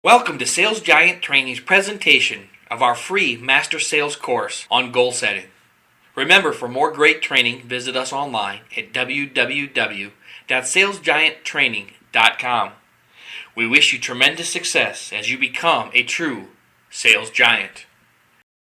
Welcome to Sales Giant Training's presentation of our free Master Sales course on goal setting. Remember, for more great training, visit us online at www.salesgianttraining.com. We wish you tremendous success as you become a true sales giant.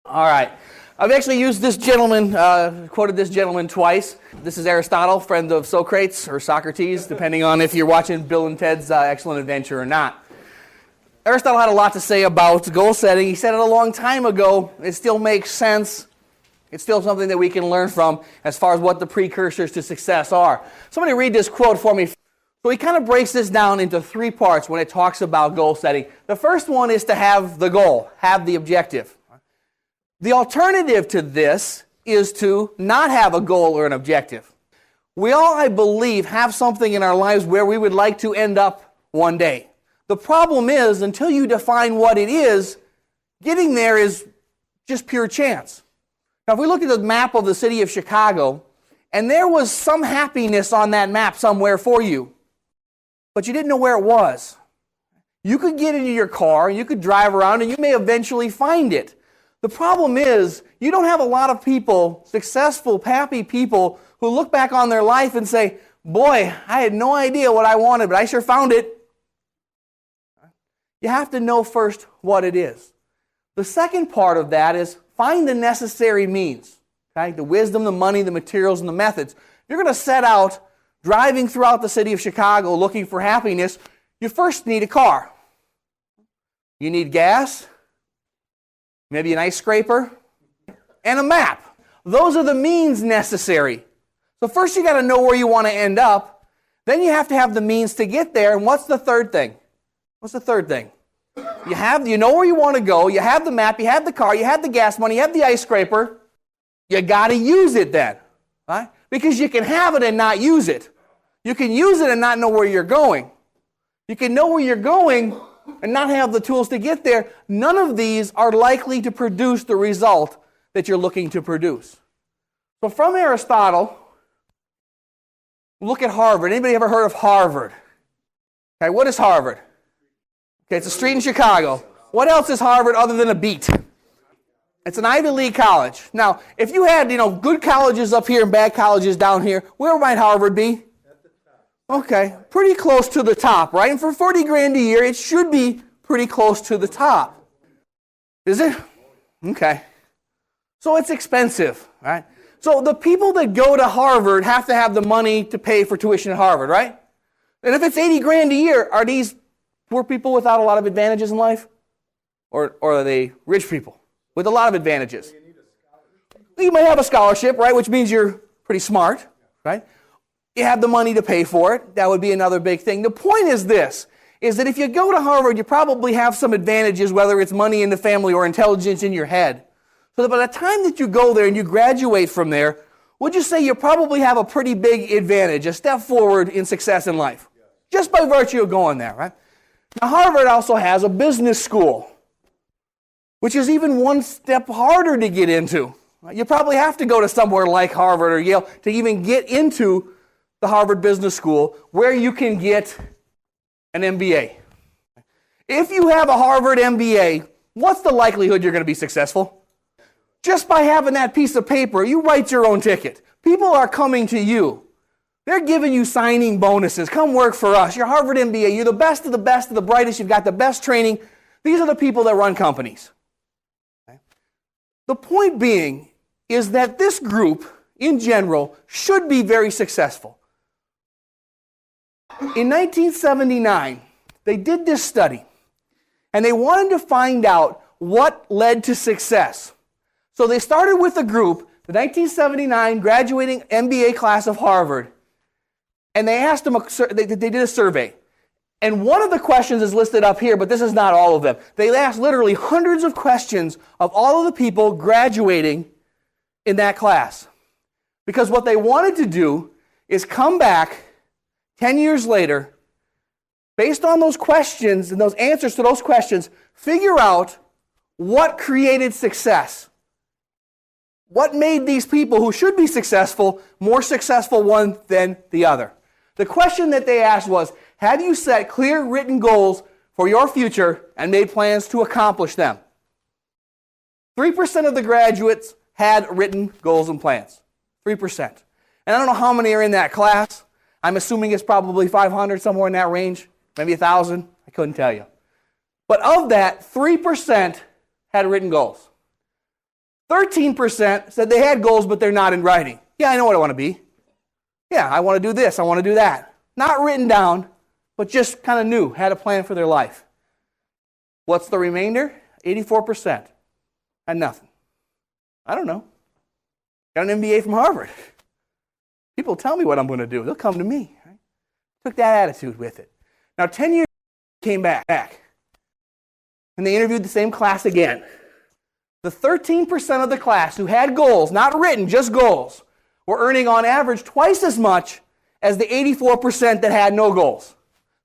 All right. I've actually used this gentleman, quoted this gentleman twice. This is Aristotle, friend of Socrates or Socrates, depending on if you're watching Bill and Ted's Excellent Adventure or not. Aristotle had a lot to say about goal setting. He said it a long time ago. It still makes sense. It's still something that we can learn from as far as what the precursors to success are. Somebody read this quote for me. So he kind of breaks this down into three parts when it talks about goal setting. The first one is to have the goal, have the objective. The alternative to this is to not have a goal or an objective. We all, I believe, have something in our lives where we would like to end up one day. The problem is, until you define what it is, getting there is just pure chance. Now, if we look at the map of the city of Chicago, and there was some happiness on that map somewhere for you, but you didn't know where it was. You could get into your car, you could drive around, and you may eventually find it. The problem is, you don't have a lot of people, successful, happy people, who look back on their life and say, boy, I had no idea what I wanted, but I sure found it. You have to know first what it is. The second part of that is find the necessary means. Okay? The wisdom, the money, the materials, and the methods. If you're going to set out driving throughout the city of Chicago looking for happiness, you first need a car. You need gas, maybe an ice scraper, and a map. Those are the means necessary. So first you got to know where you want to end up. Then you have to have the means to get there. And what's the third thing? What's the third thing? You know where you want to go, you have the map, you have the car, you have the gas money, you have the ice scraper. You got to use it then, right? Because you can have it and not use it. You can use it and not know where you're going. You can know where you're going and not have the tools to get there. None of these are likely to produce the result that you're looking to produce. So from Aristotle, look at Harvard. Anybody ever heard of Harvard? Okay, what is Harvard? Okay, it's a street in Chicago. What else is Harvard other than a beat? It's an Ivy League college. Now, if you had, good colleges up here and bad colleges down here, where might Harvard be? At the top. Okay, pretty close to the top, right? And for $40,000 a year, it should be pretty close to the top. Is it? Okay. So it's expensive, right? So the people that go to Harvard have to have the money to pay for tuition at Harvard, right? And if it's $80,000 a year, are these poor people without a lot of advantages in life? Or are they rich people with a lot of advantages? You might have a scholarship, right, which means you're pretty smart, right? You have the money to pay for it. That would be another big thing. The point is this, is that if you go to Harvard, you probably have some advantages, whether it's money in the family or intelligence in your head. So that by the time that you go there and you graduate from there, would you say you probably have a pretty big advantage, a step forward in success in life? Just by virtue of going there, right? Now, Harvard also has a business school, which is even one step harder to get into. You probably have to go to somewhere like Harvard or Yale to even get into the Harvard Business School, where you can get an MBA. If you have a Harvard MBA, what's the likelihood you're going to be successful? Just by having that piece of paper, you write your own ticket. People are coming to you. They're giving you signing bonuses. Come work for us. You're Harvard MBA. You're the best of the brightest. You've got the best training. These are the people that run companies. Okay? The point being is that this group, in general, should be very successful. In 1979, they did this study, and they wanted to find out what led to success. So they started with a group, the 1979 graduating MBA class of Harvard, and they asked them, they did a survey. And one of the questions is listed up here, but this is not all of them. They asked literally hundreds of questions of all of the people graduating in that class. Because what they wanted to do is come back 10 years later, based on those questions and those answers to those questions, figure out what created success. What made these people who should be successful more successful one than the other? The question that they asked was, have you set clear written goals for your future and made plans to accomplish them. 3% of the graduates had written goals and plans. 3%. And I don't know how many are in that class. I'm assuming it's probably 500, somewhere in that range, maybe 1,000. I couldn't tell you. But of that, 3% had written goals. 13% said they had goals, but they're not in writing. Yeah, I know what I want to be. Yeah, I want to do this, I want to do that. Not written down, but just kind of knew, had a plan for their life. What's the remainder? 84%. Had nothing. I don't know. Got an MBA from Harvard. People tell me what I'm going to do. They'll come to me. Right? Took that attitude with it. Now, 10 years came back, and they interviewed the same class again. The 13% of the class who had goals, not written, just goals, were earning on average twice as much as the 84% that had no goals.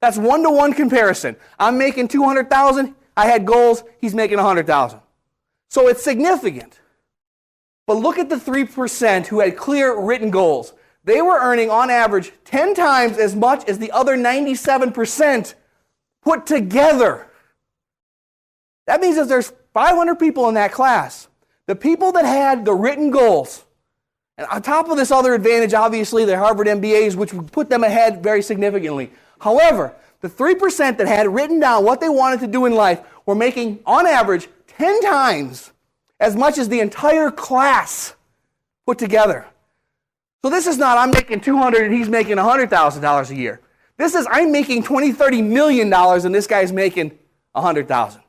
That's 1-to-1 comparison. I'm making $200,000. I had goals. He's making $100,000. So it's significant. But look at the 3% who had clear written goals. They were earning on average 10 times as much as the other 97% put together. That means that there's 500 people in that class. The people that had the written goals, and on top of this other advantage, obviously, the Harvard MBAs, which would put them ahead very significantly. However, the 3% that had written down what they wanted to do in life were making, on average, 10 times as much as the entire class put together. So this is not I'm making $200 and he's making $100,000 a year. This is I'm making $20, $30 million and this guy's making $100,000.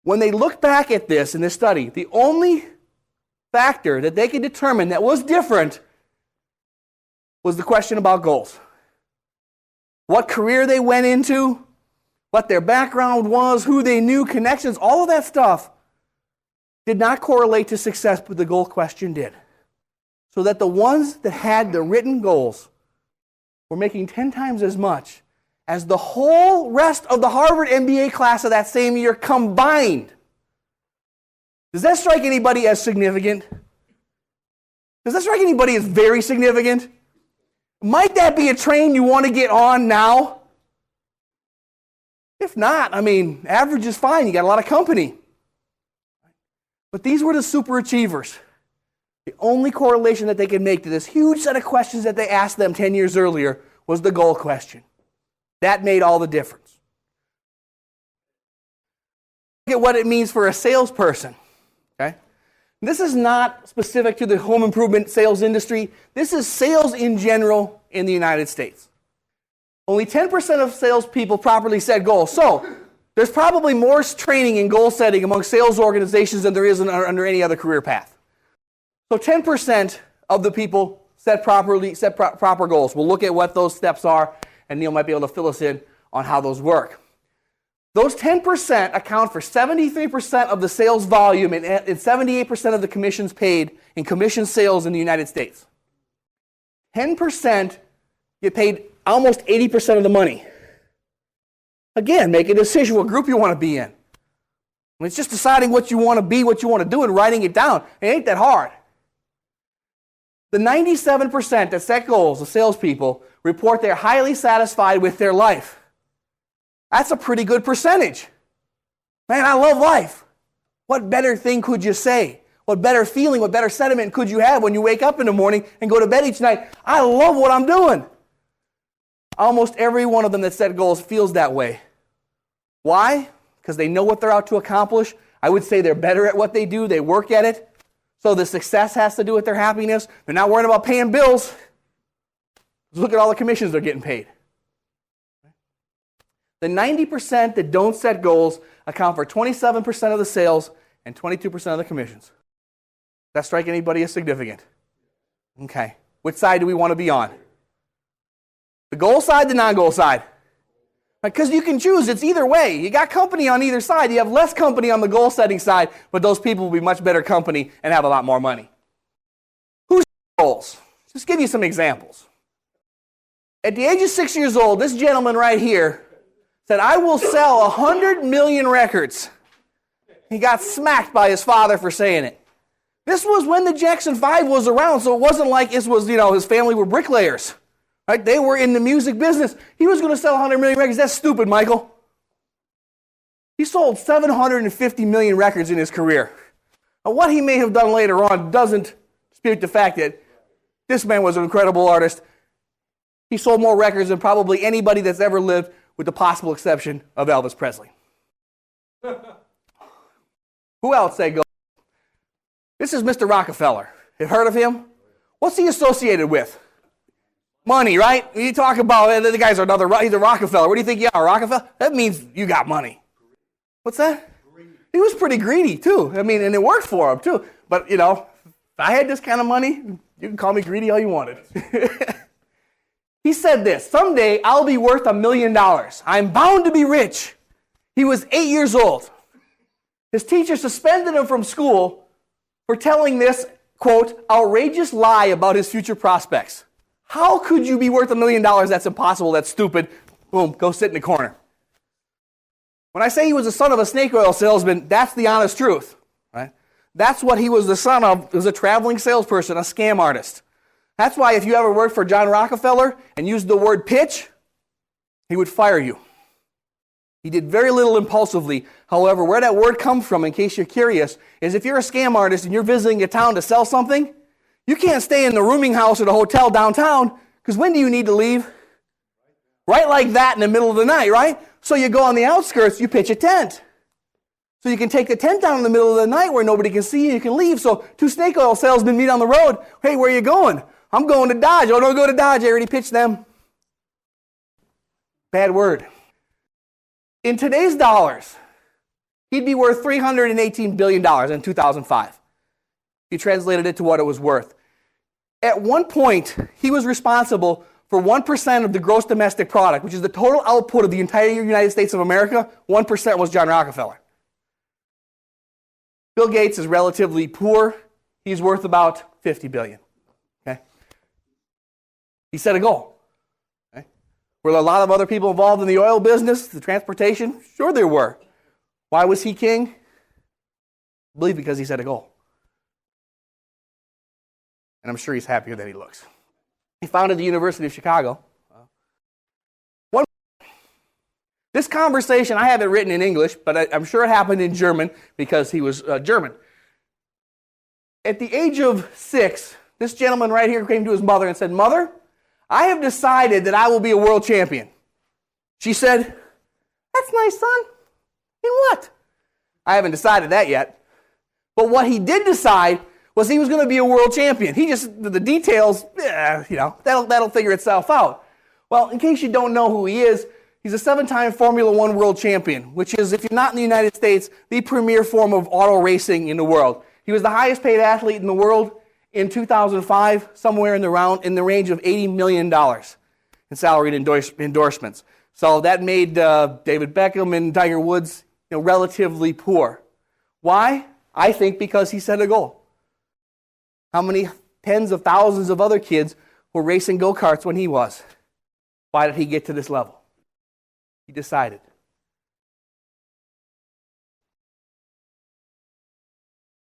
When they look back at this in this study, the only factor that they could determine that was different was the question about goals. What career they went into, what their background was, who they knew, connections, all of that stuff did not correlate to success, but the goal question did. So that the ones that had the written goals were making 10 times as much as the whole rest of the Harvard MBA class of that same year combined. Does that strike anybody as significant? Does that strike anybody as very significant? Might that be a train you want to get on now? If not, average is fine. You got a lot of company. But these were the super achievers. The only correlation that they could make to this huge set of questions that they asked them 10 years earlier was the goal question. That made all the difference. Look at what it means for a salesperson. Okay? This is not specific to the home improvement sales industry. This is sales in general in the United States. Only 10% of salespeople properly set goals. So there's probably more training in goal setting among sales organizations than there is under any other career path. So 10% of the people set proper goals. We'll look at what those steps are, and Neil might be able to fill us in on how those work. Those 10% account for 73% of the sales volume and 78% of the commissions paid in commission sales in the United States. 10% get paid almost 80% of the money. Again, make a decision what group you want to be in. It's just deciding what you want to be, what you want to do, and writing it down. It ain't that hard. The 97% that set goals, the salespeople, report they're highly satisfied with their life. That's a pretty good percentage. Man, I love life. What better thing could you say? What better feeling, what better sentiment could you have when you wake up in the morning and go to bed each night? I love what I'm doing. Almost every one of them that set goals feels that way. Why? Because they know what they're out to accomplish. I would say they're better at what they do. They work at it. So the success has to do with their happiness. They're not worried about paying bills. Look at all the commissions they're getting paid. The 90% that don't set goals account for 27% of the sales and 22% of the commissions. Does that strike anybody as significant? Okay. Which side do we want to be on? The goal side, the non-goal side? Because you can choose. It's either way. You got company on either side. You have less company on the goal-setting side, but those people will be much better company and have a lot more money. Who's goals? Just give you some examples. At the age of 6 years old, this gentleman right here said, I will sell 100 million records. He got smacked by his father for saying it. This was when the Jackson 5 was around, so it wasn't like it was, his family were bricklayers. Right? They were in the music business. He was going to sell 100 million records. That's stupid, Michael. He sold 750 million records in his career. Now, what he may have done later on doesn't dispute the fact that this man was an incredible artist. He sold more records than probably anybody that's ever lived, with the possible exception of Elvis Presley. Who else they go? This is Mr. Rockefeller. Have heard of him? What's he associated with? Money, right? You talk about the guy's he's a Rockefeller. What do you think you are, Rockefeller? That means you got money. What's that? He was pretty greedy too. I mean, and it worked for him too. But if I had this kind of money, you can call me greedy all you wanted. He said this: someday I'll be worth $1 million. I'm bound to be rich. He was 8 years old. His teacher suspended him from school for telling this, quote, outrageous lie about his future prospects. How could you be worth $1 million? That's impossible. That's stupid. Boom, go sit in the corner. When I say he was the son of a snake oil salesman, that's the honest truth. Right? That's what he was the son of. He was a traveling salesperson, a scam artist. That's why if you ever worked for John Rockefeller and used the word pitch, he would fire you. He did very little impulsively. However, where that word comes from, in case you're curious, is if you're a scam artist and you're visiting a town to sell something, you can't stay in the rooming house or the hotel downtown, because when do you need to leave? Right like that in the middle of the night, right? So you go on the outskirts, you pitch a tent. So you can take the tent down in the middle of the night where nobody can see you, you can leave. So two snake oil salesmen meet on the road. Hey, where are you going? I'm going to Dodge. Oh, don't go to Dodge. I already pitched them. Bad word. In today's dollars, he'd be worth $318 billion in 2005. If you translated it to what it was worth. At one point, he was responsible for 1% of the gross domestic product, which is the total output of the entire United States of America. 1% was John Rockefeller. Bill Gates is relatively poor. He's worth about $50 billion. Okay? He set a goal. Okay? Were there a lot of other people involved in the oil business, the transportation? Sure there were. Why was he king? I believe because he set a goal. And I'm sure he's happier than he looks. He founded the University of Chicago. This conversation, I have it written in English, but I'm sure it happened in German because he was German. At the age of 6, this gentleman right here came to his mother and said, "Mother, I have decided that I will be a world champion." She said, "That's nice, son. In what?" "I haven't decided that yet." But what he did decide was he was going to be a world champion. The details, that'll figure itself out. Well, in case you don't know who he is, he's a 7-time Formula One world champion, which is, if you're not in the United States, the premier form of auto racing in the world. He was the highest paid athlete in the world in 2005, somewhere in the range of $80 million in salaried endorsements. So that made David Beckham and Tiger Woods relatively poor. Why? I think because he set a goal. How many tens of thousands of other kids were racing go-karts when he was? Why did he get to this level? He decided.